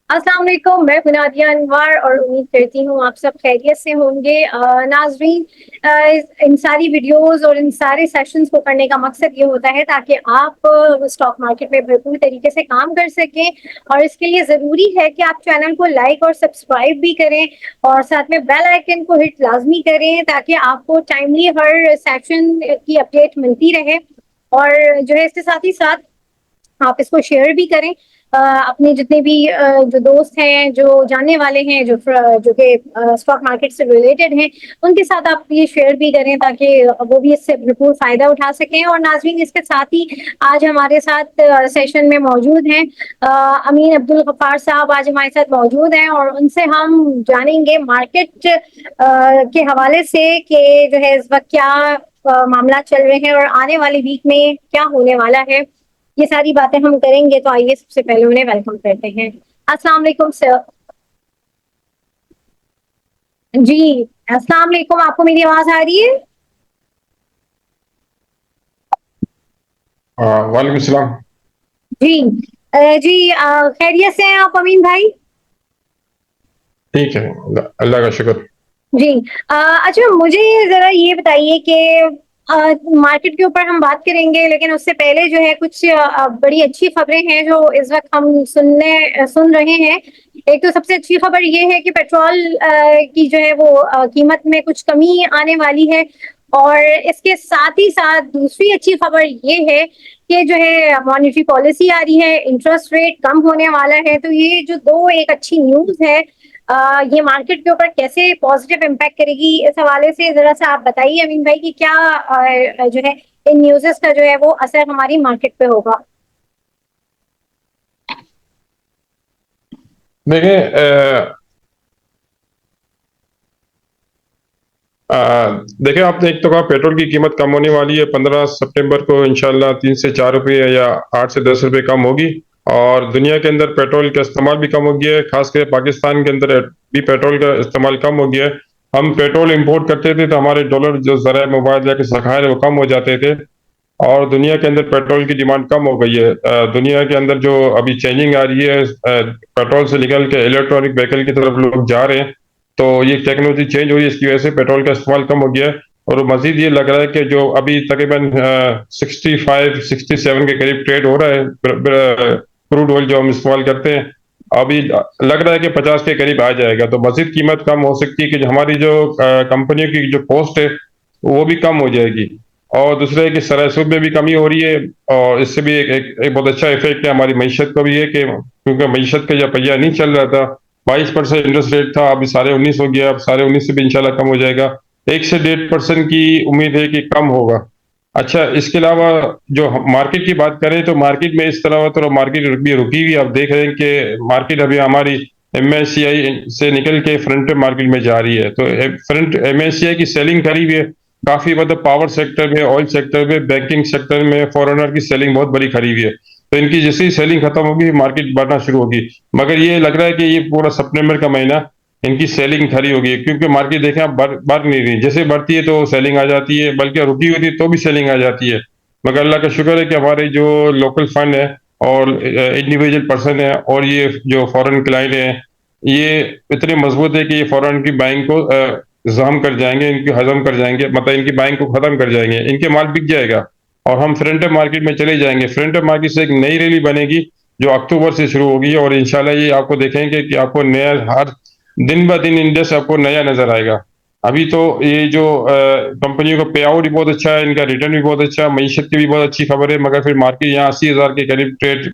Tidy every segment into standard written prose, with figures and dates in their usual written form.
अस्सलाम वालेकुम, मैं मुनादिया अनवर और उम्मीद करती हूँ आप सब खैरियत से होंगे। नाज़रीन, इन सारी वीडियोज़ और इन सारे सेशंस को करने का मकसद ये होता है ताकि आप स्टॉक मार्केट में भरपूर तरीके से काम कर सकें, और इसके लिए ज़रूरी है कि आप चैनल को लाइक और सब्सक्राइब भी करें और साथ में बेल आइकन को हिट लाज़मी करें ताकि आपको टाइमली हर सेशन की अपडेट मिलती रहे। और जो है इसके साथ ही साथ आप इसको शेयर भी करें अपने जितने भी जो दोस्त हैं, जो जानने वाले हैं, जो कि स्टॉक मार्केट से रिलेटेड हैं, उनके साथ आप ये शेयर भी करें ताकि वो भी इससे भरपूर फ़ायदा उठा सकें। और नाज़रीन, इसके साथ ही आज हमारे साथ सेशन में मौजूद हैं अमीन अब्दुल गफ्फार साहब आज हमारे साथ मौजूद हैं और उनसे हम जानेंगे मार्केट के हवाले से कि जो है इस वक़्त क्या मामला चल रहे हैं और आने वाले वीक में क्या होने वाला है। ये सारी बातें हम करेंगे, तो आइए सबसे पहले उन्हें वेलकम करते हैं। अस्सलाम वालेकुम सर। जी, अस्सलाम वालेकुम, आपको मेरी आवाज आ रही है? वालेकुम सलाम। जी जी, खैरियत से हैं आप अमीन भाई? ठीक है, अल्लाह का शुक्र। जी। अच्छा, मुझे जरा ये बताइए कि मार्केट के ऊपर हम बात करेंगे, लेकिन उससे पहले जो है कुछ बड़ी अच्छी खबरें हैं जो इस वक्त हम सुन रहे हैं। एक तो सबसे अच्छी खबर ये है कि पेट्रोल की जो है वो कीमत में कुछ कमी आने वाली है, और इसके साथ ही साथ दूसरी अच्छी खबर ये है कि जो है मॉनेटरी पॉलिसी आ रही है, इंटरेस्ट रेट कम होने वाला है। तो ये जो दो एक अच्छी न्यूज़ है, ये मार्केट के ऊपर कैसे पॉजिटिव इम्पैक्ट करेगी, इस हवाले से जरा सा आप बताइए अमीन भाई कि क्या जो है इन न्यूज़ेस का जो है वो असर हमारी मार्केट पे होगा। देखिए, देखिए, आपने एक तो कहा पेट्रोल की कीमत कम होने वाली है। 15 सितंबर को इंशाल्लाह 3 से 4 रुपये या 8 से 10 रुपये कम होगी। और दुनिया के अंदर पेट्रोल का इस्तेमाल भी कम हो गया है, खासकर पाकिस्तान के अंदर भी पेट्रोल का इस्तेमाल कम हो गया है। हम पेट्रोल इंपोर्ट करते थे तो हमारे डॉलर जो ज़राए मोबाइल या ज़खायर है वो कम हो जाते थे। और दुनिया के अंदर पेट्रोल की डिमांड कम हो गई है। दुनिया के अंदर जो अभी चेंजिंग आ रही है, पेट्रोल से निकल के इलेक्ट्रॉनिक व्हीकल की तरफ लोग जा रहे हैं। तो ये टेक्नोलॉजी चेंज हो रही है, इसकी वजह से पेट्रोल का इस्तेमाल कम हो गया है। और मजीद ये लग रहा है कि जो अभी तकरीबन 65-67 के करीब ट्रेड हो रहा है क्रूड ऑयल जो हम इस्तेमाल करते हैं, अभी लग रहा है कि 50 के करीब आ जाएगा। तो मजीद कीमत कम हो सकती है कि हमारी जो कंपनियों की जो कॉस्ट है वो भी कम हो जाएगी। और दूसरा है कि सराय सूद में भी कमी हो रही है। और इससे भी एक बहुत अच्छा इफेक्ट है हमारी मीशत को भी है कि क्योंकि मीशत का जब पहिया नहीं चल रहा था, 22% इंटरेस्ट रेट था, अभी 19.5 हो गया। अब 19.5 से भी इंशाल्लाह कम हो जाएगा। 1 से 1.5% की उम्मीद है कि कम होगा। अच्छा, इसके अलावा जो मार्केट की बात करें तो मार्केट में इस तरह तो मार्केट भी रुकी हुई। आप देख रहे हैं कि मार्केट अभी हमारी MSCI से निकल के फ्रंट मार्केट में जा रही है। तो फ्रंट MSCI की सेलिंग करी हुई है काफी, मतलब पावर सेक्टर में, ऑयल सेक्टर में, बैंकिंग सेक्टर में फॉरेनर की सेलिंग बहुत बड़ी खरी हुई है। तो इनकी जैसे ही सेलिंग खत्म होगी मार्केट बढ़ना शुरू होगी। मगर ये लग रहा है कि ये पूरा सितंबर का महीना इनकी सेलिंग खरी होगी, क्योंकि मार्केट देखें आप बढ़ नहीं रही। जैसे बढ़ती है तो सेलिंग आ जाती है, बल्कि रुकी हुई थी तो भी सेलिंग आ जाती है। मगर अल्लाह का शुक्र है कि हमारे जो लोकल फंड है और इंडिविजुअल पर्सन है और ये जो फॉरेन क्लाइंट है, ये इतने मजबूत है कि ये फॉरेन की बाइंग को जम कर जाएंगे, इनकी हजम कर जाएंगे, मतलब इनकी बाइंग को खत्म कर जाएंगे, इनके माल बिक जाएगा और हम फ्रंट मार्केट में चले जाएंगे। फ्रंट मार्केट से एक नई रैली बनेगी जो अक्टूबर से शुरू होगी, और इंशाल्लाह ये आपको देखेंगे कि आपको नया हर दिन ब दिन इंडेक्स आपको नया नजर आएगा। अभी तो ये जो कंपनियों का पे आउट भी बहुत अच्छा है, इनका रिटर्न भी बहुत अच्छा है, मीशत की भी बहुत अच्छी खबर है। मगर फिर मार्केट यहाँ 80,000 के करीब ट्रेड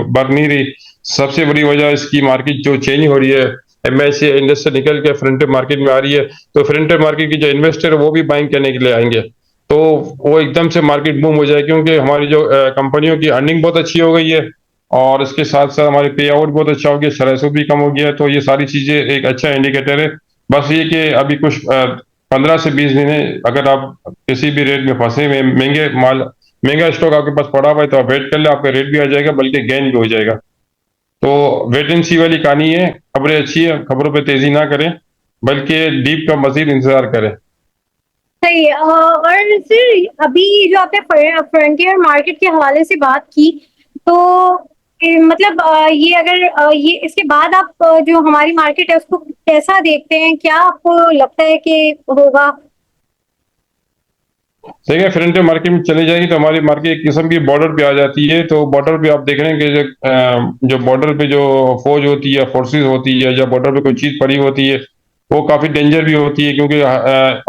बढ़ नहीं रही। सबसे बड़ी वजह इसकी मार्केट जो चेंज हो रही है, MSCI इंडेक्स से निकल के फ्रंट मार्केट में आ रही है। तो फ्रंट मार्केट की जो इन्वेस्टर है वो भी बाइंग करने के लिए आएंगे। तो वो एकदम से मार्केट बूम हो जाए, क्योंकि हमारी जो कंपनियों की अर्निंग बहुत अच्छी हो गई है और इसके साथ साथ हमारे पे आउट बहुत अच्छा हो गया, सरासर भी कम हो गया। तो ये सारी चीजें एक अच्छा इंडिकेटर है। बस ये कि अभी कुछ 15 से 20 दिन है, अगर आप किसी भी रेट में फंसे हुए महंगा स्टॉक आपके पास पड़ा हुआ है तो आप वेट कर ले, आपका रेट भी आ जाएगा बल्कि गेन भी हो जाएगा। तो वेट एंड सी वाली कहानी है। खबरें अच्छी है, खबरों पे तेजी ना करें बल्कि डीप का मजीद इंतजार करें। सही और फिर अभी जो आपने फ्रंटियर मार्केट के हवाले से बात की, तो मतलब ये अगर ये इसके बाद आप जो हमारी मार्केट है उसको कैसा देखते हैं, क्या आपको लगता है कि होगा? देखिए फ्रंटियर मार्केट में चली जाएगी तो हमारी मार्केट एक किस्म की बॉर्डर पे आ जाती है। तो बॉर्डर पे आप देख रहे हैं कि जो बॉर्डर पे जो फौज होती है, फोर्सेस होती है, या बॉर्डर पे कोई चीज पड़ी होती है, वो काफी डेंजर भी होती है, क्योंकि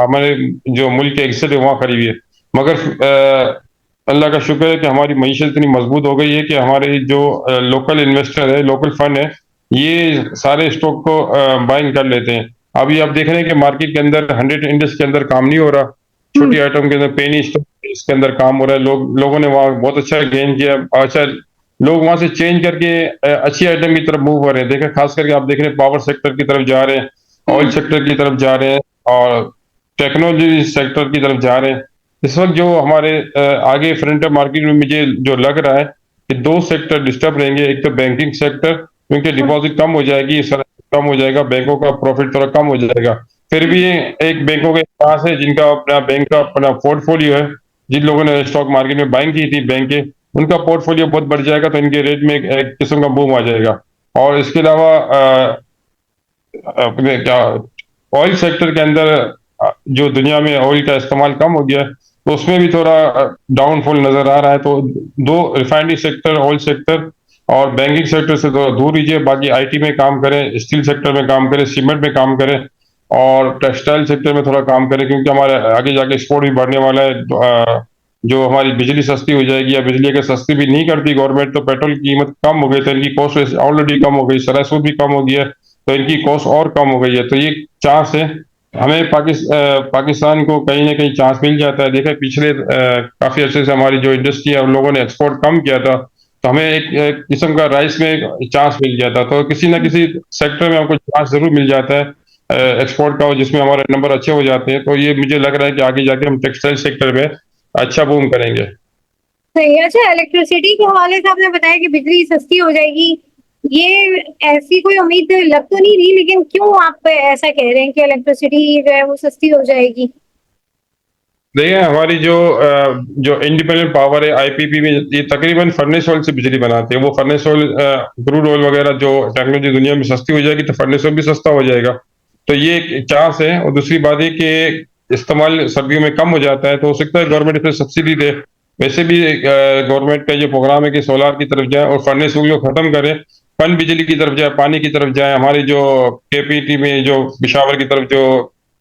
हमारे जो मुल्क के एक्सेट है वहाँ खड़ी हुई है। मगर अल्लाह का शुक्र है कि हमारी मईशत इतनी मजबूत हो गई है कि हमारे जो लोकल इन्वेस्टर है, लोकल फंड है, ये सारे स्टॉक को बाइंग कर लेते हैं। अभी आप देख रहे हैं कि मार्केट के अंदर 100 इंडेक्स के अंदर काम नहीं हो रहा, हम्म। छोटी आइटम के अंदर पेनी स्टॉक इसके अंदर काम हो रहा है। लोगों ने वहाँ बहुत अच्छा गेन किया। अच्छा, लोग वहां से चेंज करके अच्छी आइटम की तरफ मूव कर रहे हैं। देखें, खास करके आप देख रहे हैं पावर सेक्टर की तरफ जा रहे हैं, ऑयल हम्म। सेक्टर की तरफ जा रहे हैं, और टेक्नोलॉजी सेक्टर की तरफ जा रहे हैं। इस वक्त जो हमारे आगे फ्रंटियर मार्केट में मुझे जो लग रहा है कि दो सेक्टर डिस्टर्ब रहेंगे। एक तो बैंकिंग सेक्टर, क्योंकि डिपॉजिट कम हो जाएगी, सर कम हो जाएगा, बैंकों का प्रॉफिट थोड़ा कम हो जाएगा। फिर भी एक बैंकों के पास है जिनका अपना बैंक का अपना पोर्टफोलियो है, जिन लोगों ने स्टॉक मार्केट में बाइंग की थी बैंक के, उनका पोर्टफोलियो बहुत बढ़ जाएगा, तो इनके रेट में एक किस्म का बूम आ जाएगा। और इसके अलावा अपने क्या ऑयल सेक्टर के अंदर जो दुनिया में ऑयल का इस्तेमाल कम हो गया है, तो उसमें भी थोड़ा डाउनफॉल नजर आ रहा है। तो दो, रिफाइनरी सेक्टर, ऑयल सेक्टर और बैंकिंग सेक्टर से थोड़ा दूर रहिए। बाकी आईटी में काम करें, स्टील सेक्टर में काम करें, सीमेंट में काम करें, और टेक्सटाइल सेक्टर में थोड़ा काम करें, क्योंकि हमारे आगे जाके एक्सपोर्ट भी बढ़ने वाला है। जो हमारी बिजली सस्ती हो जाएगी, या बिजली अगर सस्ती भी नहीं करती गवर्नमेंट, तो पेट्रोल की कीमत कम हो गई, तो इनकी कॉस्ट ऑलरेडी कम हो गई, सराय सूद भी कम हो गया है, तो इनकी कॉस्ट और कम हो गई है। तो ये चांस है, हमें पाकिस्तान को कहीं ना कहीं चांस मिल जाता है। देखा पिछले काफी अर्से से हमारी जो इंडस्ट्री है उन लोगों ने एक्सपोर्ट कम किया था, तो हमें एक किस्म का राइस में एक चांस मिल गया था। तो किसी ना किसी सेक्टर में हमको चांस जरूर मिल जाता है एक्सपोर्ट का, जिसमें हमारे नंबर अच्छे हो जाते हैं। तो ये मुझे लग रहा है कि आगे जाके हम टेक्सटाइल सेक्टर में अच्छा बूम करेंगे। सही है। अच्छा, इलेक्ट्रिसिटी के हवाले से आपने बताया कि बिजली सस्ती हो जाएगी, ये ऐसी कोई उम्मीद लग तो नहीं रही, लेकिन क्यों आप ऐसा कह रहे हैं कि इलेक्ट्रिसिटी जो है वो सस्ती हो जाएगी? देखिए, हमारी जो इंडिपेंडेंट पावर है आईपीपी में, ये तकरीबन फर्नेस ऑयल से बिजली बनाते हैं। वो फर्नेस ऑयल, क्रूड ऑयल वगैरह जो टेक्नोलॉजी दुनिया में सस्ती हो जाएगी, तो फर्नेस ऑयल भी सस्ता हो जाएगा। तो ये एक चांस है। और दूसरी बात है कि इस्तेमाल सर्दियों में कम हो जाता है, तो हो सकता है गवर्नमेंट इसमें सब्सिडी दे। वैसे भी गवर्नमेंट का ये प्रोग्राम है कि सोलार की तरफ जाए और फर्नेस ऑयल को खत्म करें, पन बिजली की तरफ जाए, पानी की तरफ जाए। हमारी जो केपीटी में जो पिशावर की तरफ जो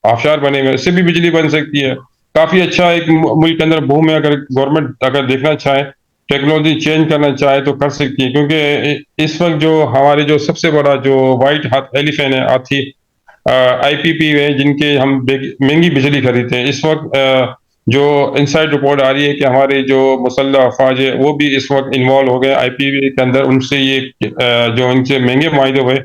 आबशार बने हुए हैं, इससे भी बिजली बन सकती है। काफी अच्छा एक मुल्क के अंदर बूम है। अगर गवर्नमेंट अगर देखना चाहे, टेक्नोलॉजी चेंज करना चाहे, तो कर सकती है। क्योंकि इस वक्त जो हमारे जो सबसे बड़ा जो व्हाइट हाथ एलिफेंट है, हाथी, आईपीपी में, जिनके हम महंगी बिजली खरीदते हैं इस वक्त, जो इनसाइड रिपोर्ट आ रही है कि हमारे जो मुसल्लह अफवाज है वो भी इस वक्त इन्वॉल्व हो गए आईपीपी के अंदर। उनसे ये जो इनसे महंगे माहे हुए,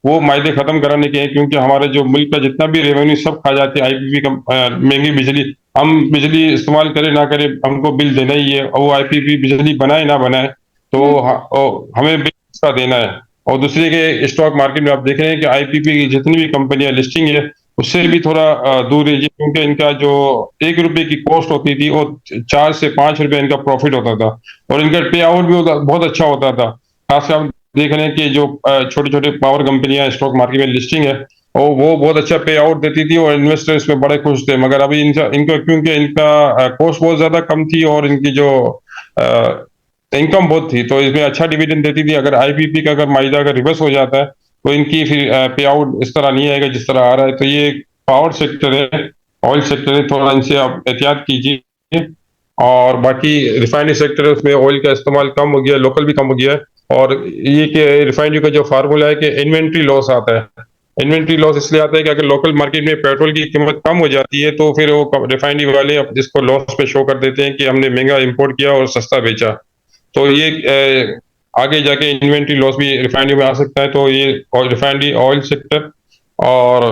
वो माहे खत्म कराने के हैं, क्योंकि हमारे जो मुल्क का जितना भी रेवेन्यू सब खा जाते हैं आईपीपी का, महंगी बिजली। हम बिजली इस्तेमाल करें ना करें, हमको बिल देना ही है, और वो आईपीपी बिजली बनाए ना बनाए, तो हम्म। हमें बिल उसका देना है। और दूसरे के स्टॉक मार्केट में आप देख रहे हैं कि आईपीपी की जितनी भी कंपनियां लिस्टिंग है, उससे भी थोड़ा दूर रहिए, क्योंकि इनका जो 1 रुपए की कॉस्ट होती थी, वो 4 से 5 रुपए इनका प्रॉफिट होता था, और इनका पे आउट भी बहुत अच्छा होता था। खासकर आप देख रहे हैं कि जो छोटे छोटे पावर कंपनियां स्टॉक मार्केट में लिस्टिंग है, और वो बहुत अच्छा पे आउट देती थी, और इन्वेस्टर इसमें बड़े खुश थे। मगर अभी इनका इनको क्योंकि इनका कॉस्ट बहुत ज्यादा कम थी, और इनकी जो इनकम बहुत थी, तो इसमें अच्छा डिविडेंड देती थी। अगर आईपीपी का अगर माइदा अगर रिवर्स हो जाता है, तो इनकी फिर पे आउट इस तरह नहीं आएगा जिस तरह आ रहा है। तो ये पावर सेक्टर है, ऑयल सेक्टर है, थोड़ा इनसे आप एहतियात कीजिए। और बाकी रिफाइनरी सेक्टर है, उसमें ऑयल का इस्तेमाल कम हो गया है, लोकल भी कम हो गया है। और ये कि रिफाइनरी का जो फार्मूला है कि इन्वेंट्री लॉस आता है। इन्वेंट्री लॉस इसलिए आता है कि अगर लोकल मार्केट में पेट्रोल की कीमत कम हो जाती है, तो फिर वो रिफाइनरी वाले इसको लॉस पे शो कर देते हैं कि हमने महंगा इंपोर्ट किया और सस्ता बेचा। तो ये आगे जाके इन्वेंट्री लॉस भी रिफाइनरी में आ सकता है। तो ये रिफाइनरी, ऑयल सेक्टर और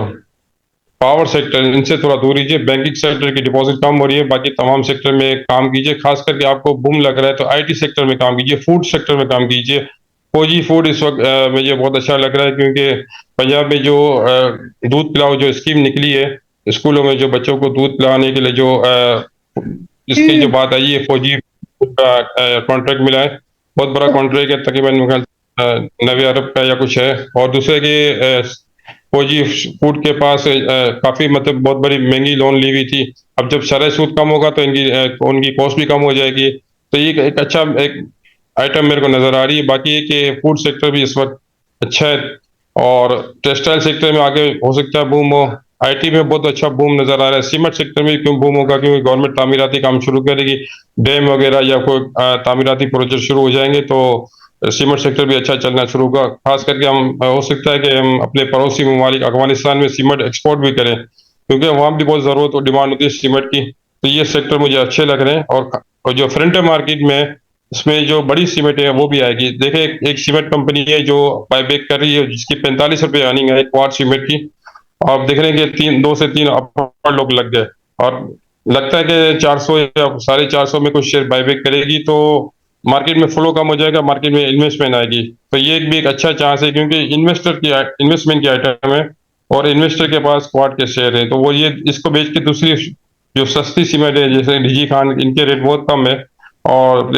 पावर सेक्टर, इनसे थोड़ा दूर रहिए। बैंकिंग सेक्टर की डिपॉजिट कम हो रही है, बाकी तमाम सेक्टर में काम कीजिए। खास करके आपको बूम लग रहा है तो आईटी सेक्टर में काम कीजिए, फूड सेक्टर में काम कीजिए। फौजी फूड इस वक्त मुझे बहुत अच्छा लग रहा है, क्योंकि पंजाब में जो दूध पिलाओ जो स्कीम निकली है, स्कूलों में जो बच्चों को दूध पिलाने के लिए जो इसकी जो हम्म। बात आई है, फौजी का कॉन्ट्रैक्ट मिला है, बहुत बड़ा कॉन्ट्रैक्ट है, तकरीबन मेरे ख्याल 90 अरब का या कुछ है। और दूसरे की फौजी फूड के पास काफी मतलब बहुत बड़ी महंगी लोन ली हुई थी। अब जब शरह सूद कम होगा तो उनकी कॉस्ट भी कम हो जाएगी। तो ये एक अच्छा एक आइटम मेरे को नजर आ रही है। बाकी ये कि फूड सेक्टर भी इस वक्त अच्छा है, और टेक्सटाइल सेक्टर में आगे हो सकता है बूम हो। आईटी में बहुत अच्छा बूम नजर आ रहा है। सीमेंट सेक्टर में क्यों बूम होगा? क्योंकि गवर्नमेंट तामीराती काम शुरू करेगी, डैम वगैरह या कोई तामीराती प्रोजेक्ट शुरू हो जाएंगे तो सीमेंट सेक्टर भी अच्छा चलना शुरू होगा। खास करके हम हो सकता है कि हम अपने पड़ोसी ममालिक अफगानिस्तान में सीमेंट एक्सपोर्ट भी करें, क्योंकि वहाँ भी बहुत जरूरत और डिमांड होती है सीमेंट की। तो ये सेक्टर मुझे अच्छे लग रहे हैं। और जो फ्रंट मार्केट में इसमें जो बड़ी सीमेंट है वो भी आएगी। देखिए एक सीमेंट कंपनी है जो बायबैक कर रही है, जिसकी 45 रुपए अर्निंग है एक क्वार्ट सीमेंट की। आप देख रहे हैं कि 2 से 3 अपर लोग लग गए, और लगता है कि 400 या 450 में कुछ शेयर बायबैक करेगी तो मार्केट में फ्लो कम हो जाएगा, मार्केट में इन्वेस्टमेंट आएगी। तो ये भी एक अच्छा चांस है, क्योंकि इन्वेस्टमेंट की आइटम है, और इन्वेस्टर के पास क्वाड के शेयर है, तो वो ये इसको बेच के दूसरी जो सस्ती सीमेंट है जैसे डीजी खान, इनके रेट बहुत कम है, और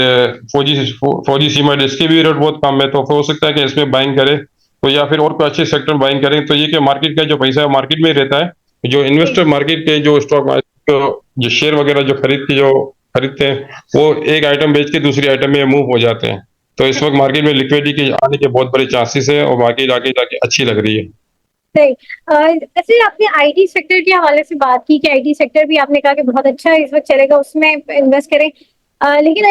फौजी सीमेंट इसके भी रेट बहुत कम है। तो हो सकता है कि इसमें बाइंग करे, तो या फिर और कोई अच्छे सेक्टर में बाइंग करें। तो ये कि मार्केट का जो पैसा है मार्केट में ही रहता है। जो इन्वेस्टर मार्केट के जो स्टॉक जो शेयर वगैरह जो खरीदते हैं, वो एक आइटम बेच के दूसरी आइटम में मूव हो जाते हैं। तो इस वक्त मार्केट में लिक्विडिटी के आने के बहुत बड़े चांसेस है, और मार्केट आगे जाके अच्छी लग रही है। सही। जैसे आपने आईटी सेक्टर के हवाले से बात की कि आईटी सेक्टर भी आपने कहा कि बहुत अच्छा इस वक्त चलेगा, उसमें इन्वेस्ट करें। लेकिन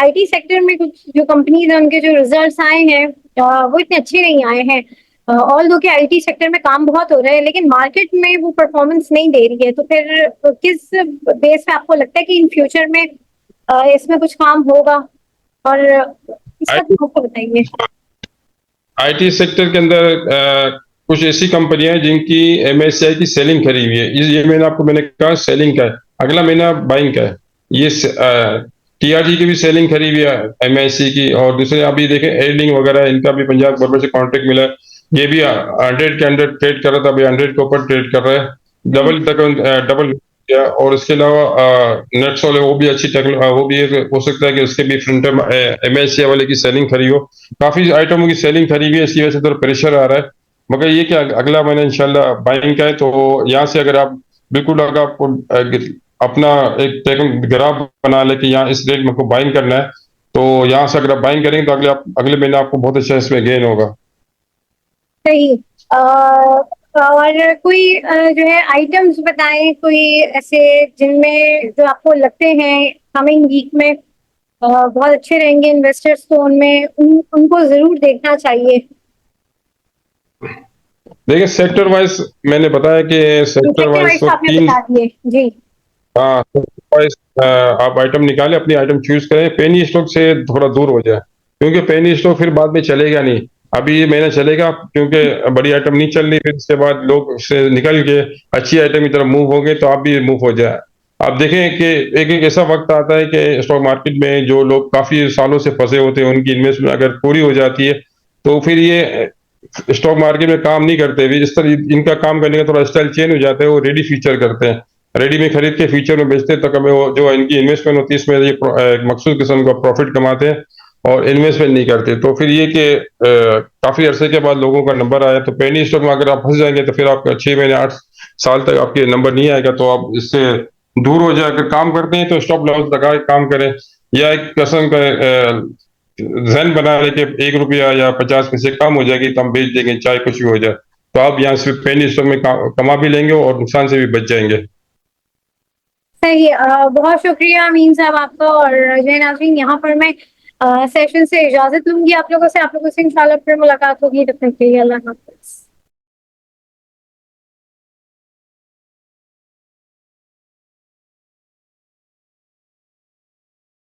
आईटी सेक्टर में कुछ जो कंपनीज हैं उनके जो रिजल्ट्स आए हैं वो इतने अच्छे नहीं आए हैं। ऑल दो के आईटी सेक्टर में काम बहुत हो रहा है, लेकिन मार्केट में वो परफॉर्मेंस नहीं दे रही है। तो फिर किस बेस पे आपको लगता है कि इन फ्यूचर में इसमें कुछ काम होगा? और इसका आपको बताइए। आईटी सेक्टर के अंदर कुछ ऐसी कंपनियां हैं जिनकी एमएससीआई की सेलिंग करी हुई है। ये मैंने कहा सेलिंग का है, अगला महीना बाइंग का है। ये टीआरजी की भी सेलिंग करी हुई है एमएससी की। और दूसरे अभी देखें एयरलिंक वगैरह, इनका भी पंजाब गवर्नमेंट से कॉन्ट्रैक्ट मिला है। ये भी 100 के अंडर ट्रेड कर रहा था, अभी 100 के ऊपर ट्रेड कर रहा है, डबल किया। और इसके अलावा नेटसोल है, वो भी अच्छी वो भी हो सकता है कि उसके भी फ्रंट एमएससी वाले की सेलिंग खरी हो। काफी आइटमों की सेलिंग खरी हुई है, इसी वजह से थोड़ा प्रेशर आ रहा है। मगर ये कि अगला महीना इंशाल्लाह बाइंग का है, तो यहाँ से अगर आप बिल्कुल अगर आपको अपना एक ग्राफ बना ले कि यहाँ इस रेट में आपको बाइंग करना है, तो यहाँ से अगर आप बाइंग करेंगे तो अगले महीने आपको बहुत अच्छा इसमें गेन होगा। सही। और कोई जो है आइटम्स बताएं कोई ऐसे जिनमें जो आपको लगते हैं कमिंग वीक में बहुत अच्छे रहेंगे इन्वेस्टर्स को, उनमें उनको जरूर देखना चाहिए। देखिए सेक्टर वाइज मैंने बताया कि सेक्टर सेक्टर वाइज वाइज तो आपने तीन। बता दिए जी। हाँ, आप आइटम निकालें, अपनी आइटम चूज करें, पेनी स्टॉक से थोड़ा दूर हो जाए, क्योंकि पेनी स्टॉक फिर बाद में चलेगा नहीं। अभी ये महीना चलेगा क्योंकि बड़ी आइटम नहीं चल रही, फिर इसके बाद लोग उससे निकल के अच्छी आइटम की तरफ मूव होंगे, तो आप भी मूव हो जाए। आप देखें कि एक एक ऐसा वक्त आता है कि स्टॉक मार्केट में जो लोग काफी सालों से फंसे होते हैं, उनकी इन्वेस्टमेंट अगर पूरी हो जाती है, तो फिर ये स्टॉक मार्केट में काम नहीं करते भी। इस तरह इनका काम करने का थोड़ा स्टाइल चेंज हो जाता है, वो रेडी फ्यूचर करते हैं, रेडी में खरीद के फ्यूचर में बेचते हैं। तो कभी वो जो इनकी इन्वेस्टमेंट होती है इसमें ये मखसूस किस्म का प्रॉफिट कमाते हैं, और इन्वेस्टमेंट नहीं करते। तो फिर ये कि काफी अरसे के बाद लोगों का नंबर आया, तो पेनी स्टॉक में अगर आप फंस जाएंगे तो फिर आपका 6 महीने 8 साल तक आपके नंबर नहीं आएगा। तो आप इससे दूर हो जाकर काम करते हैं तो स्टॉप लॉस लगा के काम करें, या एक किस्म का जहन बना ले कि 1 रुपया या 50 पैसे कम हो जाएगी तो हम बेच देंगे, चाहे कुछ भी हो जाए। तो आप यहाँ से पेनी स्टॉक में कमा भी लेंगे और नुकसान से भी बच जाएंगे। सही। बहुत शुक्रिया अमीन साहब आपका। और जय नाज़रीन, यहाँ पर मैं सेशन से इजाजत लूंगी आप लोगों से। इंशाल्लाह फिर मुलाकात होगी। तब तक के लिए अल्लाह हाफ़िज़।